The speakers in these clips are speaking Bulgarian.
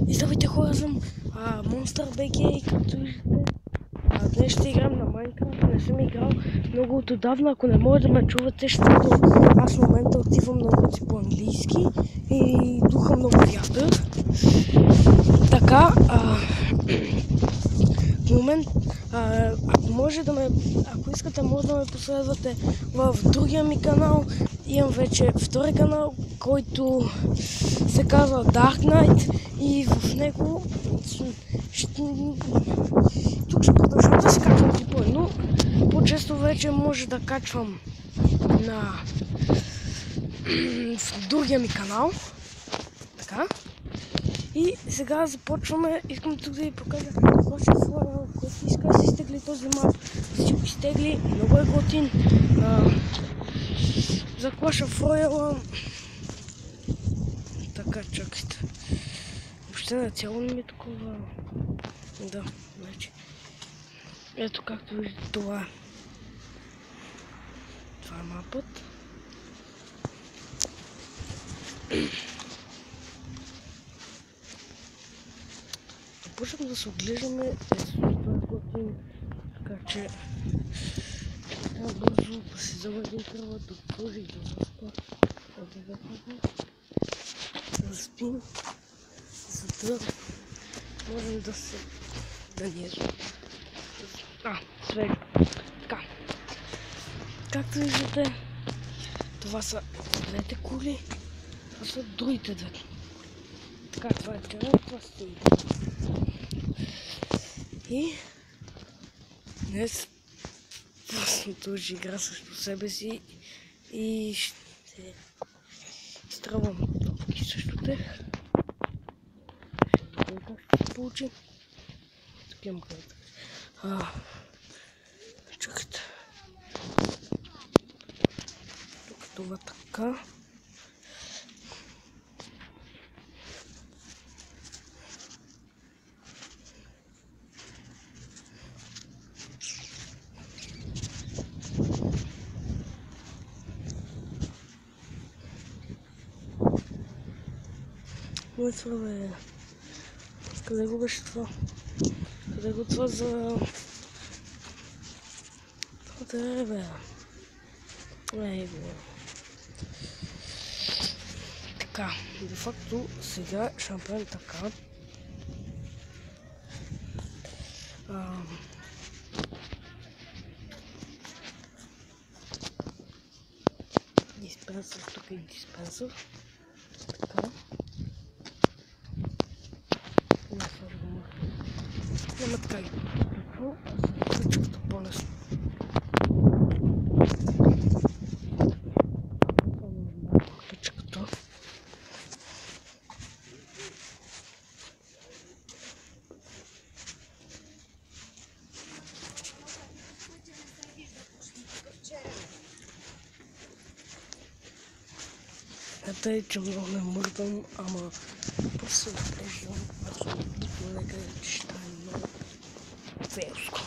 И здравейте хора, съм Monster BG и както виждате, днес ще играм на Minecraft. Не съм играл много от отдавна. Ако не може да ме чувате, защото аз в момента отивам на уроци по английски и духа много вятър. Така, в момент, ако искате, може да ме последвате в другия ми канал. Имам вече втори канал, който се казва Dark Knight и в него тук ще продължам да се качвам клипове, но по-често вече може да качвам в другия ми канал. Така. И сега започваме. Искам тук да ви покажа Clash of Royale, който иска да си изтегли този мап, да си го изтегли. Много е готин. За Clash of Royale. Така, чакайте. Въобще на цяло не ми е такова. Да, значи. Ето както виждате, това е мапът. Започвам да се оглеждаме. Ето това е готин. Така че трябва бързо да си взема един кръвът, да сложих да заспа. Да спим, за да можем да ни е свежо. Така. Както виждате, това са двете кули, това са другите двете. Така, това е терен, това стои. И днес просто ще игра срещу себе си и ще изтръвам топки срещу тях. Как ще се получи? Тук имам където. Чакайте. Тук това така. Това бе. Къде го беше това? Къде го това за... Къде бе? Ей бе. Така, де факто сега ще направим така. Диспенсър, тук е диспенсър. Така. Няма така ги какво, аз се чувствам по-лесно. Точката. Ето е, че много не мърдам, ама просто оглеждам абсолютно некъде, че ще е много фейлско.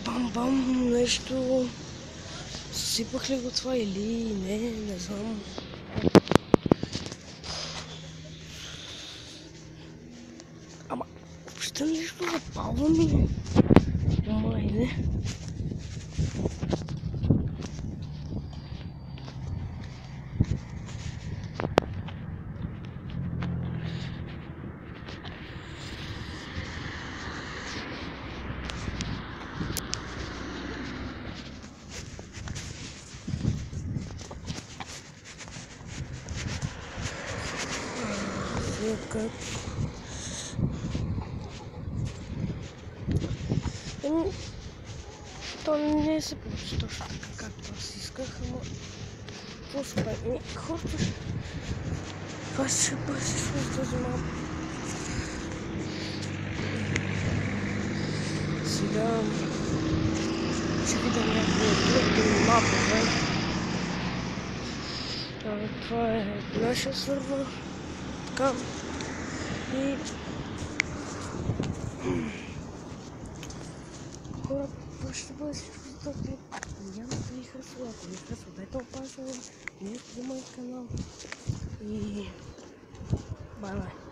бам-бам нещо. Съсипах ли го това или не знам. Ама, въобще нещо запалва ми. Май не. Как? То не се получи точно така, както аз исках, ама какво се прави? Хората ще... Това ще бъде с този малко. Сега ще видя някакво друго малко време. Това е нашия сървър. Така. И хора, ще бъде всичко за това. Няма да ви харесва, ако ви харесва, дайте опазване, не е моят канал и бай-бай.